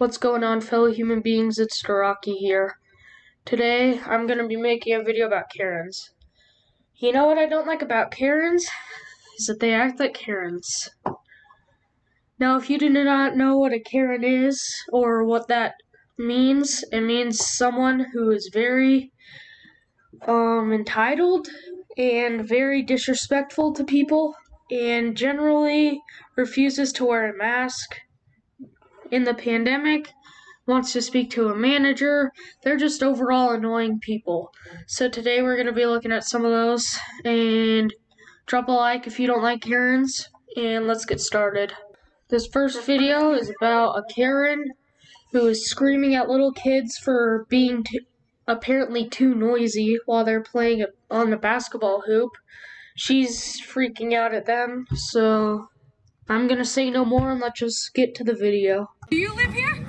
What's going on, fellow human beings? It's Darocky here. Today, I'm going to be making a video about Karens. You know what I don't like about Karens? Is that they act like Karens. Now, if you do not know what a Karen is, or what that means, it means someone who is very, entitled, and very disrespectful to people, and generally refuses to wear a mask in the pandemic, wants to speak to a manager. They're just overall annoying people. So today we're going to be looking at some of those, and drop a like if you don't like Karens, and let's get started. This first video is about a Karen who is screaming at little kids for being apparently too noisy while they're playing on the basketball hoop. She's freaking out at them, so I'm going to say no more and let's just get to the video. Do you live here?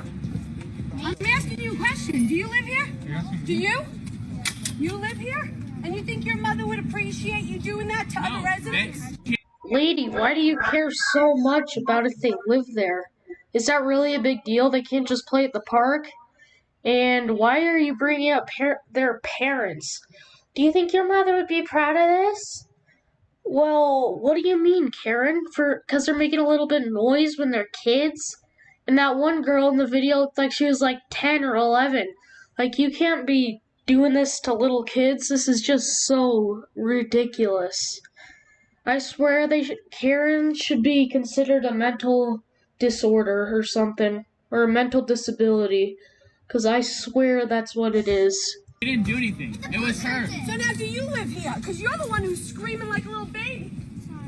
I'm asking you a question. Do you live here? Do you? You live here? And you think your mother would appreciate you doing that to other residents? Lady, why do you care so much about if they live there? Is that really a big deal? They can't just play at the park? And why are you bringing up their parents? Do you think your mother would be proud of this? Well, what do you mean, Karen? Because they're making a little bit of noise when they're kids? And that one girl in the video looked like she was like 10 or 11. Like, you can't be doing this to little kids. This is just so ridiculous. I swear Karen should be considered a mental disorder or something. Or a mental disability. Because I swear that's what it is. We didn't do anything. It was her. So now do you live here? Because you're the one who's screaming like a little baby. Sorry.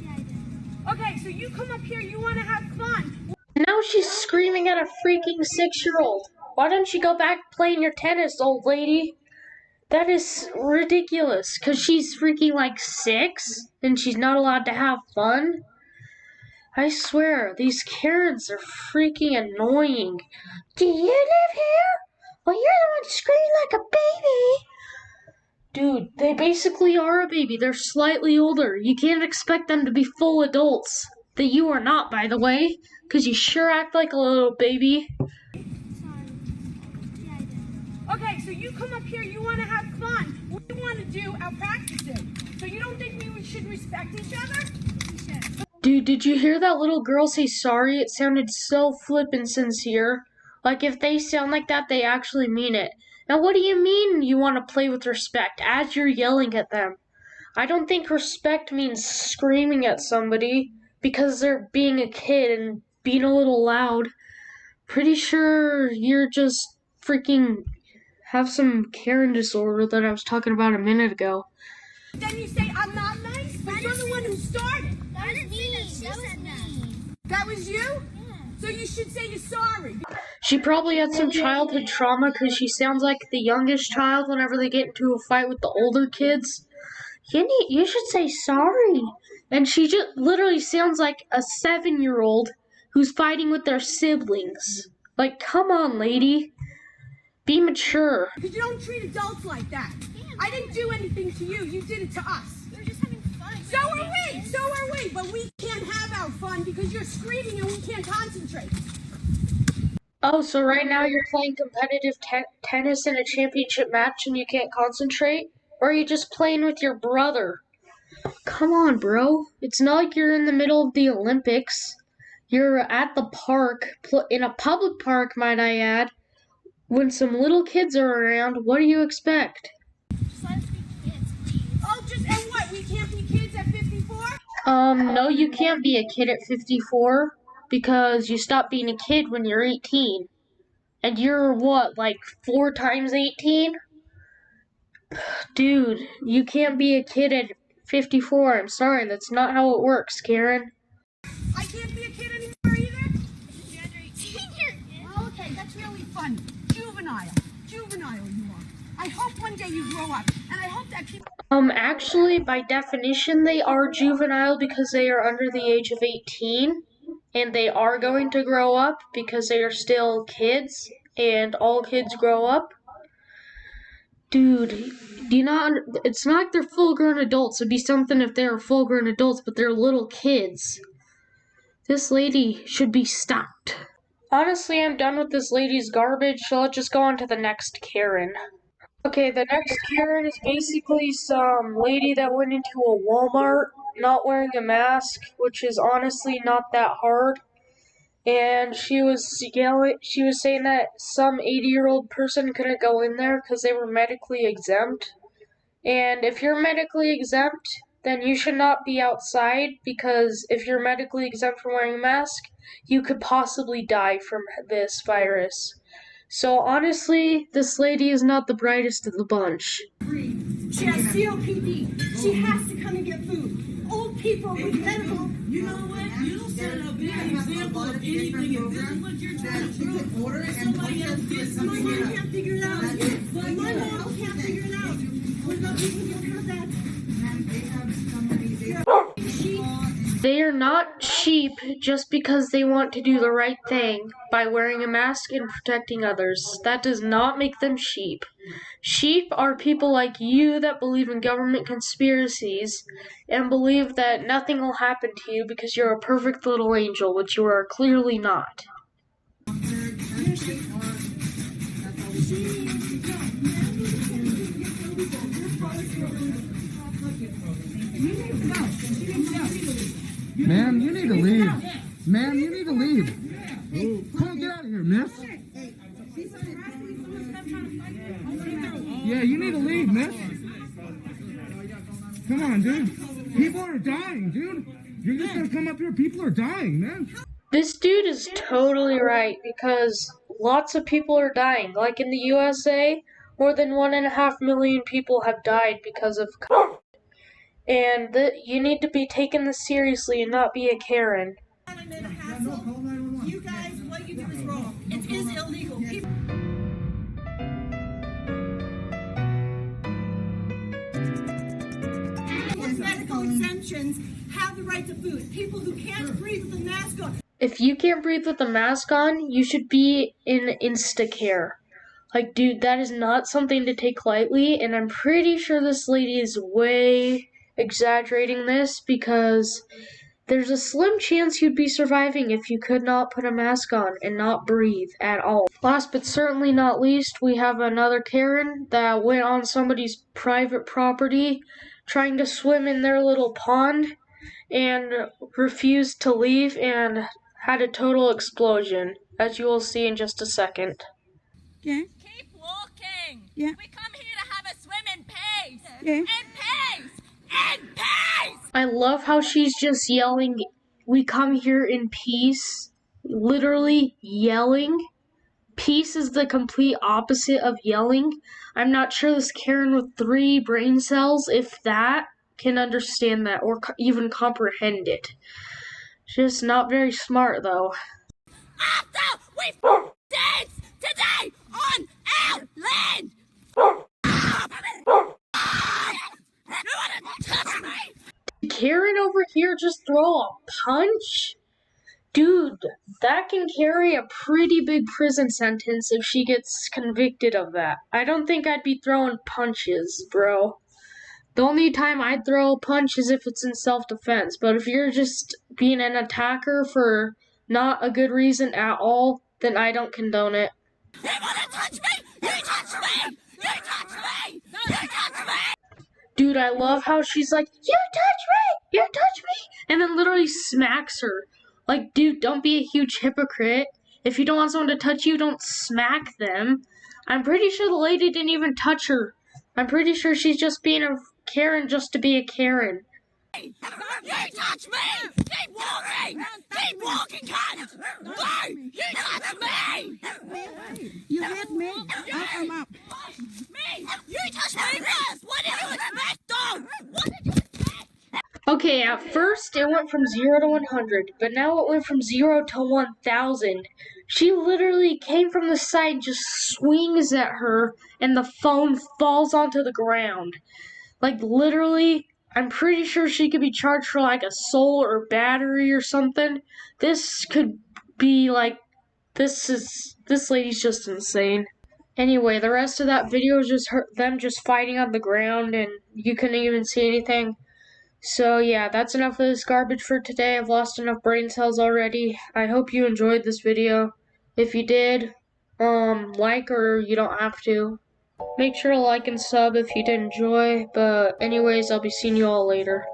Yeah, I did. Okay, so you come up here, you want to have fun. Now she's screaming at a freaking 6-year-old. Why don't you go back playing your tennis, old lady? That is ridiculous. Because she's freaking like 6 and she's not allowed to have fun? I swear, these Karens are freaking annoying. Do you live here? Well, you're the one screaming like a baby. Dude, they basically are a baby. They're slightly older. You can't expect them to be full adults. That you are not, by the way, because you sure act like a little baby. Sorry. Yeah, I did. Okay, so you come up here, you want to have fun. We want to do our practicing. So you don't think we should respect each other? You should. Dude, did you hear that little girl say sorry? It sounded so flippin' sincere. Like, if they sound like that, they actually mean it. Now, what do you mean you want to play with respect as you're yelling at them? I don't think respect means screaming at somebody because they're being a kid and being a little loud. Pretty sure you're just freaking have some Karen disorder that I was talking about a minute ago. Then you say I'm not nice, but you're the one who started. That was me. That was me. That was you? Yeah. So you should say you're sorry. She probably had some childhood trauma because she sounds like the youngest child whenever they get into a fight with the older kids. You should say sorry. And she just literally sounds like a 7-year-old who's fighting with their siblings. Like, come on, lady. Be mature. Because you don't treat adults like that. I didn't do anything to you. You did it to us. We were just having fun. So are we. So are we. But we can't have our fun because you're screaming and we can't concentrate. Oh, so right now you're playing competitive tennis in a championship match and you can't concentrate? Or are you just playing with your brother? Come on, bro. It's not like you're in the middle of the Olympics. You're at the park, in a public park, might I add. When some little kids are around, what do you expect? Just let us be kids, please. Oh, and what? We can't be kids at 54? No, you can't be a kid at 54 because you stop being a kid when you're 18. And you're what, like 4 times 18? Dude, you can't be a kid at 54. I'm sorry, that's not how it works, Karen. I can't be a kid anymore either? You're under 18. Oh, okay, that's really funny. Juvenile you are. I hope one day you grow up, and I hope that people... Actually, by definition, they are juvenile because they are under the age of 18, and they are going to grow up because they are still kids, and all kids grow up. Dude, do you not... It's not like they're full-grown adults. It'd be something if they were full-grown adults, but they're little kids. This lady should be stopped. Honestly, I'm done with this lady's garbage, so let's just go on to the next Karen. Okay, the next Karen is basically some lady that went into a Walmart not wearing a mask, which is honestly not that hard. And she was saying that some 80-year-old person couldn't go in there because they were medically exempt. And if you're medically exempt, then you should not be outside because if you're medically exempt from wearing a mask, you could possibly die from this virus. So honestly, this lady is not the brightest of the bunch. She has COPD. She has to come and get food. Old people with medical. You know what? You don't set a bad example of anything. If this is what you're trying to do, order and somebody else did My something mom can't figure it out. My mom can't figure it out. What about people who have that? They are not sheep just because they want to do the right thing by wearing a mask and protecting others. That does not make them sheep. Sheep are people like you that believe in government conspiracies and believe that nothing will happen to you because you're a perfect little angel, which you are clearly not. Ma'am, you need to leave. Ma'am, you need to leave. Come on, get out of here, miss. Yeah, you need to leave, miss. Come on, dude. People are dying, dude. You're just gonna come up here. People are dying, man. This dude is totally right because lots of people are dying. Like in the USA, more than 1.5 million people have died because of COVID. And you need to be taking this seriously and not be a Karen. You guys, what you do is wrong. It is illegal. With medical exemptions have the right to food. People who can't breathe with a mask on. If you can't breathe with a mask on, you should be in Instacare. Like, dude, that is not something to take lightly, and I'm pretty sure this lady is way exaggerating this because there's a slim chance you'd be surviving if you could not put a mask on and not breathe at all. Last but certainly not least, we have another Karen that went on somebody's private property trying to swim in their little pond and refused to leave and had a total explosion, as you will see in just a second. Yeah. Keep walking. Yeah. We come here to have a swim in peace. Yeah. In peace. In peace. I love how she's just yelling, "We come here in peace." Literally yelling. Peace is the complete opposite of yelling. I'm not sure this Karen with 3 brain cells, if that, can understand that or even comprehend it. Just not very smart, though. After we dance today on our land. You want to touch me? Karen over here just throw a punch? Dude, that can carry a pretty big prison sentence if she gets convicted of that. I don't think I'd be throwing punches, bro. The only time I'd throw a punch is if it's in self-defense. But if you're just being an attacker for not a good reason at all, then I don't condone it. You want to touch me? You touch me! You touch me! You touch me! Dude, I love how she's like, "You touch me! You touch me!" And then literally smacks her. Like, dude, don't be a huge hypocrite. If you don't want someone to touch you, don't smack them. I'm pretty sure the lady didn't even touch her. I'm pretty sure she's just being a Karen just to be a Karen. You touch me! Keep walking! Keep walking, cunt! No! You touch me! You hit me. I'll come up. Me! You touch me first! What did you expect, dog? What did you expect? Okay, at first it went from 0 to 100, but now it went from 0 to 1,000. She literally came from the side, just swings at her, and the phone falls onto the ground. Like, literally, I'm pretty sure she could be charged for, like, assault or battery or something. This could be, like, this lady's just insane. Anyway, the rest of that video is just them just fighting on the ground, and you couldn't even see anything. So yeah, that's enough of this garbage for today. I've lost enough brain cells already. I hope you enjoyed this video. If you did, like, or you don't have to. Make sure to like and sub if you did enjoy, but anyways, I'll be seeing you all later.